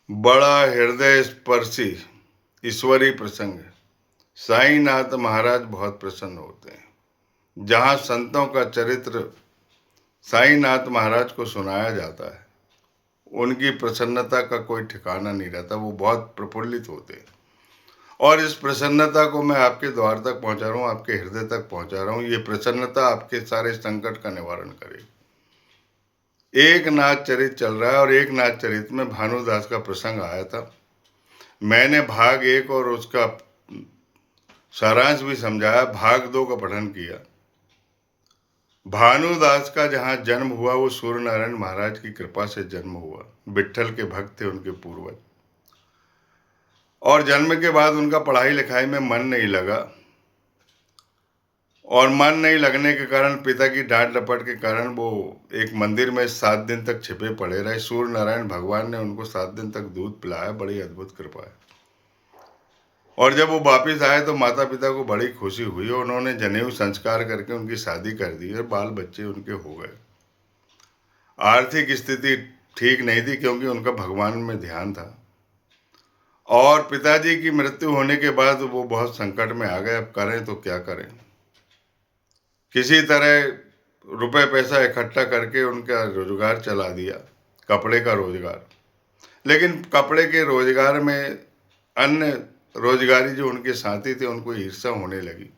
बड़ा हृदय स्पर्शी ईश्वरी प्रसंग है। साईनाथ महाराज बहुत प्रसन्न होते हैं। जहाँ संतों का चरित्र साईनाथ महाराज को सुनाया जाता है, उनकी प्रसन्नता का कोई ठिकाना नहीं रहता। वो बहुत प्रफुल्लित होते हैं और इस प्रसन्नता को मैं आपके द्वार तक पहुंचा रहा हूँ, आपके हृदय तक पहुंचा रहा हूँ। ये प्रसन्नता आपके सारे संकट का निवारण करेगी। एक नाथ चरित चल रहा है और एक नाथ चरित में भानुदास का प्रसंग आया था। मैंने भाग 1 और उसका सारांश भी समझाया, भाग 2 का पठन किया। भानुदास का जहाँ जन्म हुआ वो सूर्य नारायण महाराज की कृपा से जन्म हुआ। विट्ठल के भक्त थे उनके पूर्वज, और जन्म के बाद उनका पढ़ाई लिखाई में मन नहीं लगा, और मन नहीं लगने के कारण पिता की डांट डपट के कारण वो एक मंदिर में 7 दिन तक छिपे पड़े रहे। सूर्य नारायण भगवान ने उनको 7 दिन तक दूध पिलाया, बड़ी अद्भुत कृपा है। और जब वो वापस आए तो माता पिता को बड़ी खुशी हुई और उन्होंने जनेऊ संस्कार करके उनकी शादी कर दी और बाल बच्चे उनके हो गए। आर्थिक स्थिति ठीक नहीं थी क्योंकि उनका भगवान में ध्यान था, और पिताजी की मृत्यु होने के बाद वो बहुत संकट में आ गए। अब करें तो क्या करें। किसी तरह रुपए पैसा इकट्ठा करके उनका रोजगार चला दिया, कपड़े का रोजगार। लेकिन कपड़े के रोजगार में अन्य रोजगारी जो उनके साथी थे उनको ईर्ष्या होने लगी,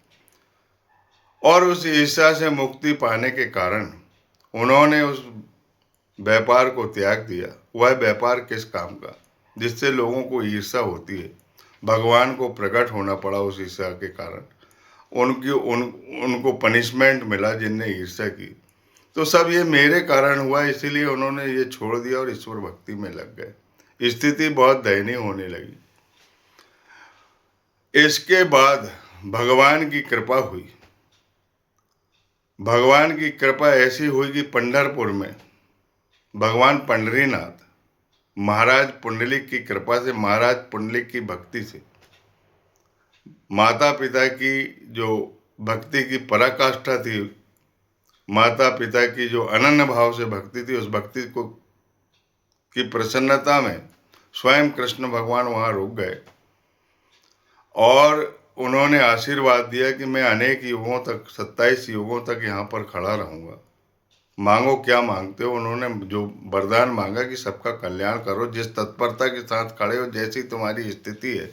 और उस ईर्ष्या से मुक्ति पाने के कारण उन्होंने उस व्यापार को त्याग दिया। वह व्यापार किस काम का जिससे लोगों को ईर्ष्या होती है। भगवान को प्रकट होना पड़ा उस ईर्ष्या के कारण। उनको पनिशमेंट मिला जिनने ईर्ष्या की। तो सब ये मेरे कारण हुआ, इसीलिए उन्होंने ये छोड़ दिया और ईश्वर भक्ति में लग गए। स्थिति बहुत दयनीय होने लगी। इसके बाद भगवान की कृपा हुई। भगवान की कृपा ऐसी हुई कि पंढरपुर में भगवान पंडरीनाथ महाराज पुंडलिक की कृपा से, महाराज पुंडलिक की भक्ति से, माता पिता की जो भक्ति की पराकाष्ठा थी, माता पिता की जो अनन्य भाव से भक्ति थी, उस भक्ति को की प्रसन्नता में स्वयं कृष्ण भगवान वहाँ रुक गए और उन्होंने आशीर्वाद दिया कि मैं अनेक युगों तक, 27 युगों तक यहाँ पर खड़ा रहूँगा। मांगो क्या मांगते हो। उन्होंने जो वरदान मांगा कि सबका कल्याण करो, जिस तत्परता के साथ खड़े हो, जैसी तुम्हारी स्थिति है,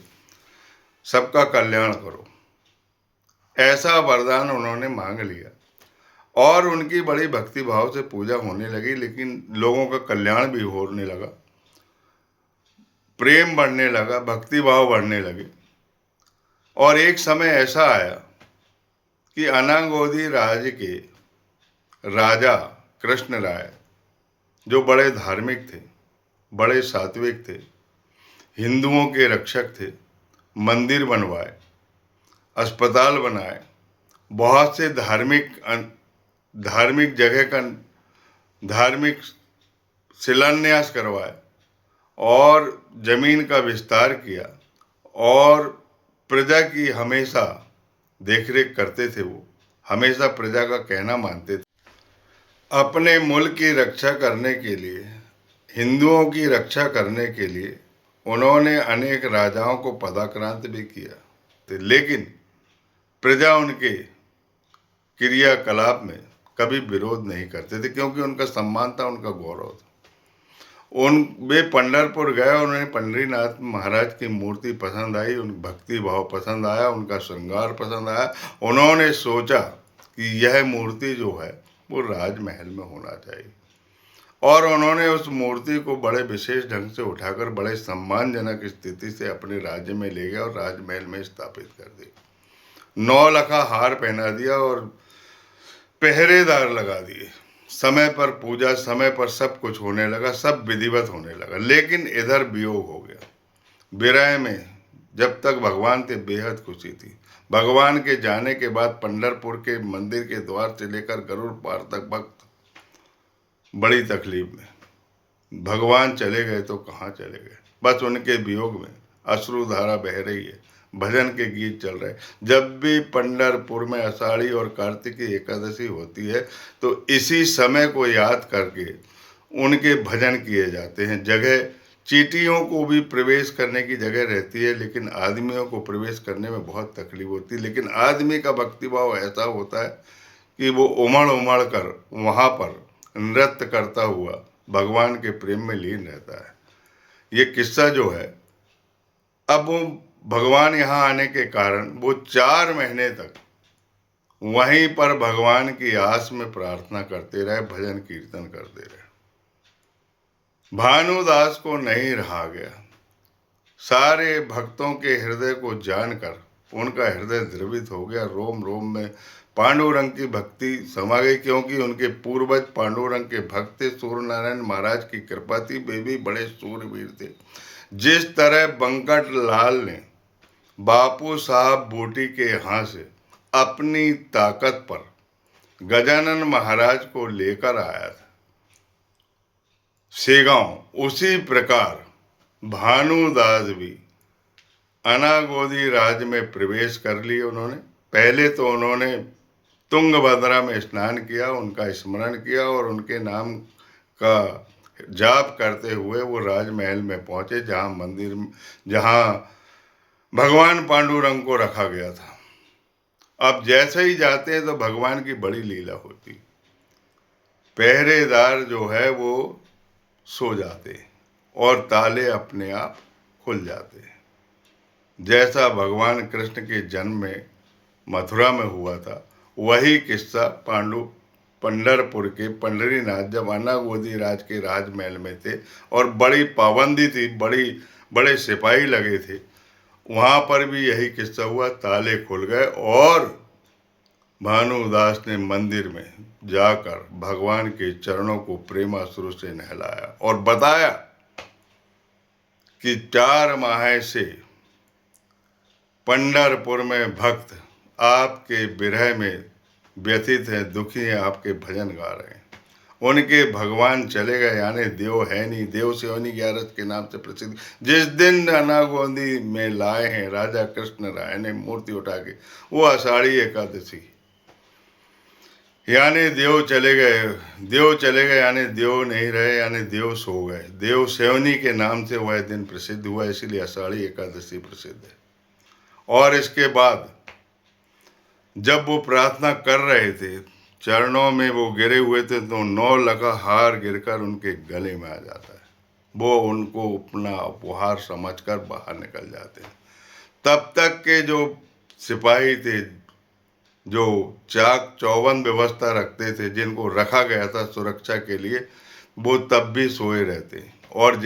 सबका कल्याण करो, ऐसा वरदान उन्होंने मांग लिया। और उनकी बड़ी भक्ति भाव से पूजा होने लगी, लेकिन लोगों का कल्याण भी होने लगा, प्रेम बढ़ने लगा, भक्ति भाव बढ़ने लगे। और एक समय ऐसा आया कि अनागोदी राज्य के राजा कृष्ण राय, जो बड़े धार्मिक थे, बड़े सात्विक थे, हिंदुओं के रक्षक थे, मंदिर बनवाए, अस्पताल बनाए, बहुत से धार्मिक जगह का धार्मिक शिलान्यास करवाए, और जमीन का विस्तार किया, और प्रजा की हमेशा देखरेख करते थे। वो हमेशा प्रजा का कहना मानते थे। अपने मुल्क की रक्षा करने के लिए, हिंदुओं की रक्षा करने के लिए उन्होंने अनेक राजाओं को पदाक्रांत भी किया, लेकिन प्रजा उनके क्रियाकलाप में कभी विरोध नहीं करते थे, क्योंकि उनका सम्मान था, उनका गौरव था। वे पंढरपुर गए और उन्हें पंडरीनाथ महाराज की मूर्ति पसंद आई, उन भक्ति भाव पसंद आया, उनका श्रृंगार पसंद आया। उन्होंने सोचा कि यह मूर्ति जो है वो राजमहल में होना चाहिए, और उन्होंने उस मूर्ति को बड़े विशेष ढंग से उठाकर बड़े सम्मानजनक स्थिति से अपने राज्य में ले गया और राजमहल में स्थापित कर दी। 9 लखा हार पहना दिया और पहरेदार लगा दिए। समय पर पूजा, समय पर सब कुछ होने लगा, सब विधिवत होने लगा। लेकिन इधर वियोग हो गया। विरह में जब तक भगवान थे बेहद खुशी थी। भगवान के जाने के बाद पंढरपुर के मंदिर के द्वार से लेकर गरुड़ पार तक भक्त बड़ी तकलीफ में। भगवान चले गए तो कहाँ चले गए, बस उनके वियोग में अश्रुधारा बह रही है, भजन के गीत चल रहे। जब भी पंढरपुर में आषाढ़ी और कार्तिकी एकादशी होती है तो इसी समय को याद करके उनके भजन किए जाते हैं। जगह चींटियों को भी प्रवेश करने की जगह रहती है, लेकिन आदमियों को प्रवेश करने में बहुत तकलीफ होती है। लेकिन आदमी का भक्तिभाव ऐसा होता है कि वो उमड़ कर वहाँ पर नृत्य करता हुआ भगवान के प्रेम में लीन रहता है। ये किस्सा जो है, अब वो भगवान यहाँ आने के कारण वो 4 महीने तक वहीं पर भगवान की आस में प्रार्थना करते रहे, भजन कीर्तन करते रहे। भानुदास को नहीं रहा गया। सारे भक्तों के हृदय को जानकर उनका हृदय द्रवित हो गया। रोम रोम में पांडुरंग की भक्ति समा गई, क्योंकि उनके पूर्वज पांडुरंग के भक्त थे। सूर्यनारायण महाराज की कृपा थी, वे भी बड़े सूरवीर थे। जिस तरह बंकट लाल ने बापू साहब बूटी के यहाँ से अपनी ताकत पर गजानन महाराज को लेकर आया था सेगांव, उसी प्रकार भानुदास भी अनागोदी राज में प्रवेश कर लिए। उन्होंने पहले तो उन्होंने तुंगभद्रा में स्नान किया, उनका स्मरण किया और उनके नाम का जाप करते हुए वो राजमहल में पहुंचे, जहां भगवान पांडुरंग को रखा गया था। अब जैसे ही जाते हैं तो भगवान की बड़ी लीला होती। पहरेदार जो है वो सो जाते और ताले अपने आप खुल जाते। जैसा भगवान कृष्ण के जन्म में मथुरा में हुआ था, वही किस्सा पंढरपुर के पंढरीनाथ जब अनागोदी राज के राजमहल में थे और बड़ी पाबंदी थी, बड़े सिपाही लगे थे, वहाँ पर भी यही किस्सा हुआ। ताले खुल गए और भानुदास ने मंदिर में जाकर भगवान के चरणों को प्रेमाश्रु से नहलाया और बताया कि 4 माह से पंढरपुर में भक्त आपके विरह में व्यथित हैं, दुखी हैं, आपके भजन गा रहे हैं। उनके भगवान चले गए, यानी देव है नहीं। देव सेवनी 11 के नाम से प्रसिद्ध, जिस दिन अनागोदी में लाए हैं राजा कृष्ण राय ने मूर्ति उठा के, वो आषाढ़ी एकादशी, यानी देव चले गए यानी देव नहीं रहे, यानी देव सो गए। देव सेवनी के नाम से वह दिन प्रसिद्ध हुआ, इसलिए आषाढ़ी एकादशी प्रसिद्ध है। और इसके बाद जब वो प्रार्थना कर रहे थे, चरणों में वो गिरे हुए थे, तो 9 लखा हार गिरकर उनके गले में आ जाता है। वो उनको अपना उपहार समझकर बाहर निकल जाते हैं। तब तक के जो सिपाही थे, जो चाक चौबंद व्यवस्था रखते थे, जिनको रखा गया था सुरक्षा के लिए, वो तब भी सोए रहते। और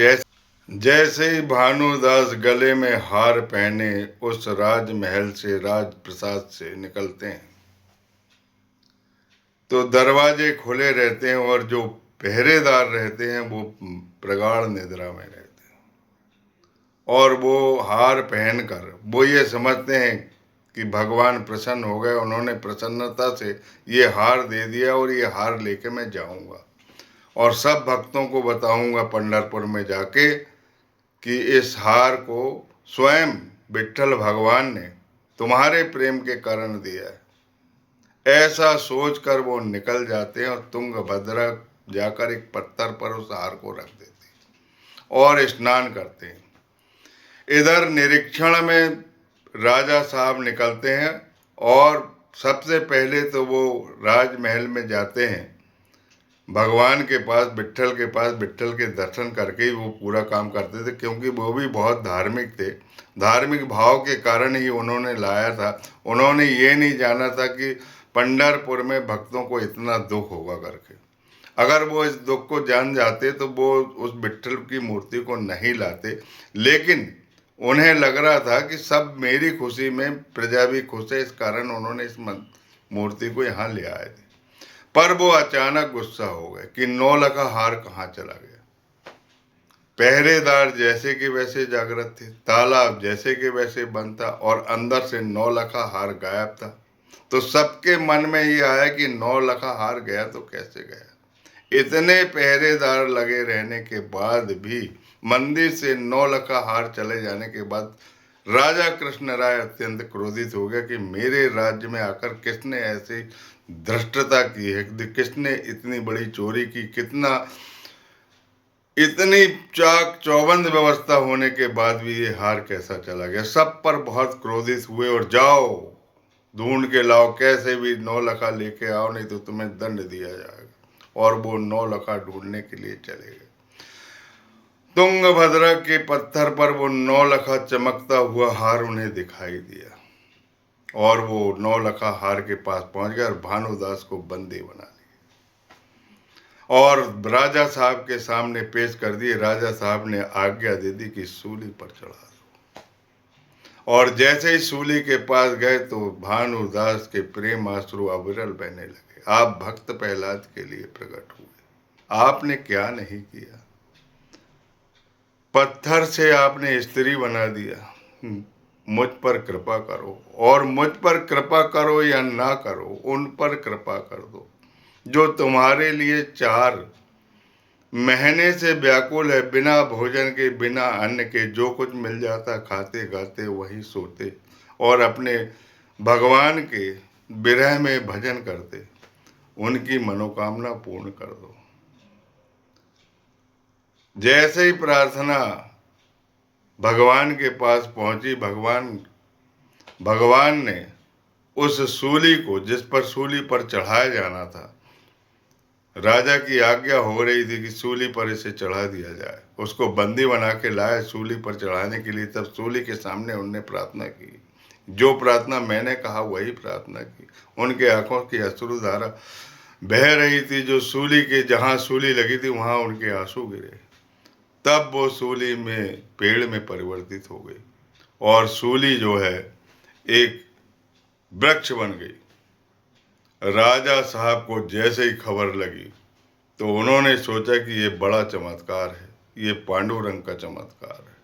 जैसे ही भानुदास गले में हार पहने उस राजमहल से, राजप्रसाद से निकलते हैं, तो दरवाजे खुले रहते हैं और जो पहरेदार रहते हैं वो प्रगाढ़ निद्रा में रहते हैं। और वो हार पहनकर वो ये समझते हैं कि भगवान प्रसन्न हो गए, उन्होंने प्रसन्नता से ये हार दे दिया और ये हार लेके मैं जाऊंगा और सब भक्तों को बताऊंगा पंढरपुर में जाके कि इस हार को स्वयं विट्ठल भगवान ने तुम्हारे प्रेम के कारण दिया है। ऐसा सोचकर वो निकल जाते हैं और तुंगभद्रा जाकर एक पत्थर पर उस हार को रख देते हैं और स्नान करते हैं। इधर निरीक्षण में राजा साहब निकलते हैं और सबसे पहले तो वो राजमहल में जाते हैं भगवान के पास, विट्ठल के पास। विट्ठल के दर्शन करके ही वो पूरा काम करते थे, क्योंकि वो भी बहुत धार्मिक थे। धार्मिक भाव के कारण ही उन्होंने लाया था। उन्होंने ये नहीं जाना था कि पंढरपुर में भक्तों को इतना दुख होगा करके। अगर वो इस दुख को जान जाते तो वो उस विट्ठल की मूर्ति को नहीं लाते, लेकिन उन्हें लग रहा था कि सब मेरी खुशी में प्रजा भी खुश है, इस कारण उन्होंने इस मूर्ति को यहाँ ले आए थे। पर वो अचानक गुस्सा हो गए कि 9 लखा हार कहाँ चला गया। पहरेदार जैसे कि वैसे जागृत थे, ताला जैसे कि वैसे बंद था और अंदर से 9 लखा हार गायब था। तो सबके मन में ये आया कि 9 लखा हार गया तो कैसे गया। इतने पहरेदार लगे रहने के बाद भी, मंदिर से 9 लखा हार चले जाने के बाद, राजा कृष्ण राय अत्यंत क्रोधित हो गया कि मेरे राज्य में आकर किसने ऐसी धृष्टता की है, किसने इतनी बड़ी चोरी की, कितना इतनी चाक चौबंद व्यवस्था होने के बाद भी ये हार कैसा चला गया। सब पर बहुत क्रोधित हुए और जाओ ढूंढ के लाओ, कैसे भी 9 लखा लेके आओ, नहीं तो तुम्हें दंड दिया जाएगा। और वो 9 लखा ढूंढने के लिए चले गए। तुंगभद्रा के पत्थर पर वो 9 लखा चमकता हुआ हार उन्हें दिखाई दिया और वो 9 लखा हार के पास पहुंच गए और भानुदास को बंदी बना लिया और राजा साहब के सामने पेश कर दिए। राजा साहब ने आज्ञा दे दी कि सूली पर चढ़ा दो। और जैसे ही सूली के पास गए तो भानुदास के प्रेम आंसू अविरल बहने लगे। आप भक्त प्रहलाद के लिए प्रकट हुए, आपने क्या नहीं किया। पत्थर से आपने स्त्री बना दिया। मुझ पर कृपा करो, और मुझ पर कृपा करो या ना करो, उन पर कृपा कर दो जो तुम्हारे लिए 4 महीने से व्याकुल है, बिना भोजन के, बिना अन्न के, जो कुछ मिल जाता खाते खाते वही सोते और अपने भगवान के विरह में भजन करते। उनकी मनोकामना पूर्ण कर दो। जैसे ही प्रार्थना भगवान के पास पहुंची, भगवान ने उस सूली को, जिस पर सूली पर चढ़ाया जाना था, राजा की आज्ञा हो रही थी कि सूली पर इसे चढ़ा दिया जाए, उसको बंदी बना के लाए सूली पर चढ़ाने के लिए। तब सूली के सामने उनने प्रार्थना की, जो प्रार्थना मैंने कहा वही प्रार्थना की। उनके आंखों की अश्रुधारा बह रही थी, जो सूली के, जहां सूली लगी थी वहां उनके आंसू गिरे। तब वो सूली में पेड़ में परिवर्तित हो गई और सूली जो है एक वृक्ष बन गई। राजा साहब को जैसे ही खबर लगी तो उन्होंने सोचा कि ये बड़ा चमत्कार है, ये पांडुरंग का चमत्कार है।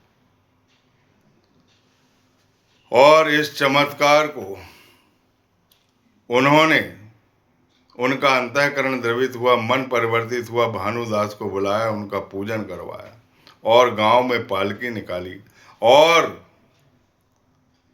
और इस चमत्कार को उन्होंने, उनका अंतःकरण द्रवित हुआ, मन परिवर्तित हुआ, भानुदास को बुलाया, उनका पूजन करवाया और गांव में पालकी निकाली और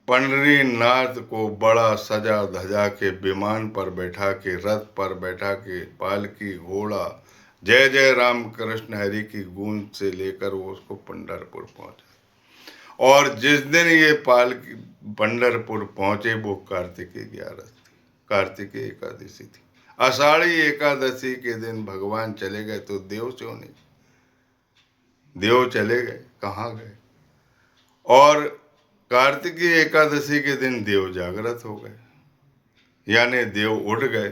पंढरीनाथ को बड़ा सजा धजा के विमान पर बैठा के, रथ पर बैठा के, पालकी, घोड़ा, जय जय राम कृष्ण हरि की गूंज से लेकर वो उसको पंढरपुर पहुंचा। और जिस दिन ये पालकी पंढरपुर पहुंचे वो कार्तिकी 11 थी, कार्तिकी एकादशी थी। आषाढ़ी एकादशी के दिन भगवान चले गए तो देव क्यों नहीं, देव चले गए, कहाँ गए। और कार्तिकी एकादशी के दिन देव जागृत हो गए, यानी देव उठ गए।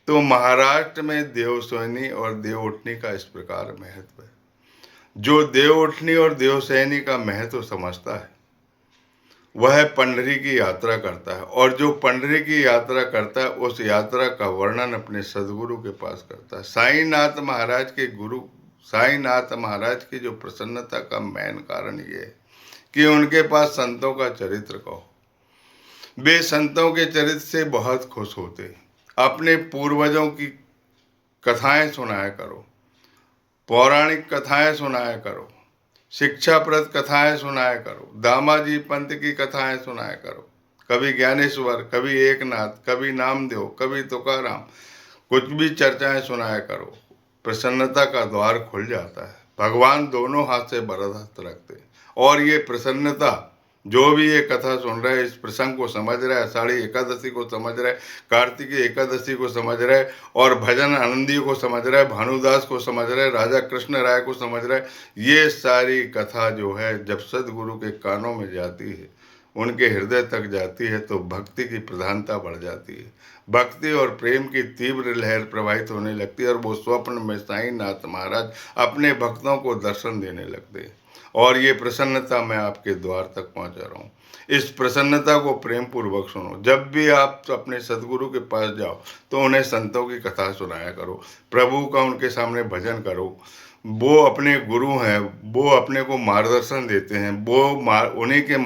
तो महाराष्ट्र में देव सोनी और देव उठनी का इस प्रकार महत्व है। जो देव उठनी और देव सैनी का महत्व समझता है वह पंढरी की यात्रा करता है, और जो पंढरी की यात्रा करता है उस यात्रा का वर्णन अपने सदगुरु के पास करता है। साईनाथ महाराज के गुरु, साईनाथ महाराज की जो प्रसन्नता का मेन कारण ये है कि उनके पास संतों का चरित्र कहो। वे संतों के चरित्र से बहुत खुश होते। अपने पूर्वजों की कथाएं सुनाया करो, पौराणिक कथाएं सुनाया करो, शिक्षाप्रद कथाएं सुनाया करो, दामाजी पंत की कथाएं सुनाया करो, कभी ज्ञानेश्वर, कभी एकनाथ, कभी नामदेव, कभी तुकाराम, कुछ भी चर्चाएं सुनाया करो। प्रसन्नता का द्वार खुल जाता है। भगवान दोनों हाथ से वरद हस्त रखते हैं और ये प्रसन्नता, जो भी ये कथा सुन रहा है, इस प्रसंग को समझ रहा है, आषाढ़ी एकादशी को समझ रहा है, कार्तिकी एकादशी को समझ रहा है और भजन आनंदी को समझ रहा है, भानुदास को समझ रहा है, राजा कृष्ण राय को समझ रहा है, ये सारी कथा जो है जब सदगुरु के कानों में जाती है, उनके हृदय तक जाती है तो भक्ति की प्रधानता बढ़ जाती है। भक्ति और प्रेम की तीव्र लहर प्रवाहित होने लगती है और वो स्वप्न में साईनाथ महाराज अपने भक्तों को दर्शन देने लगते हैं। और ये प्रसन्नता मैं आपके द्वार तक पहुंचा रहा हूँ। इस प्रसन्नता को प्रेम पूर्वक सुनो। जब भी आप अपने सदगुरु के पास जाओ तो उन्हें संतों की कथा सुनाया करो, प्रभु का उनके सामने भजन करो। वो अपने गुरु हैं, वो अपने को मार्गदर्शन देते हैं, वो उन्हीं के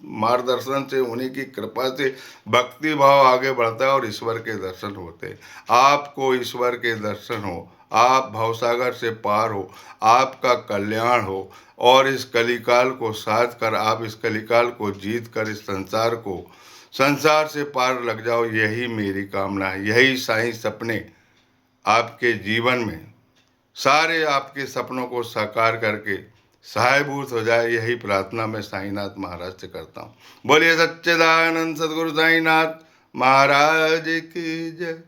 मार्गदर्शन से, उन्हीं की कृपा से भक्ति भाव आगे बढ़ता है और ईश्वर के दर्शन होते हैं। आपको ईश्वर के दर्शन हो, आप भवसागर से पार हो, आपका कल्याण हो और इस कलिकाल को साध कर, आप इस कलिकाल को जीत कर इस संसार से पार लग जाओ, यही मेरी कामना है। यही साईं सपने आपके जीवन में सारे आपके सपनों को साकार करके सहायभूत हो जाए, यही प्रार्थना मैं साईनाथ महाराज से करता हूँ। बोलिए सच्चिदानंद सद्गुरु साईनाथ महाराज की जय।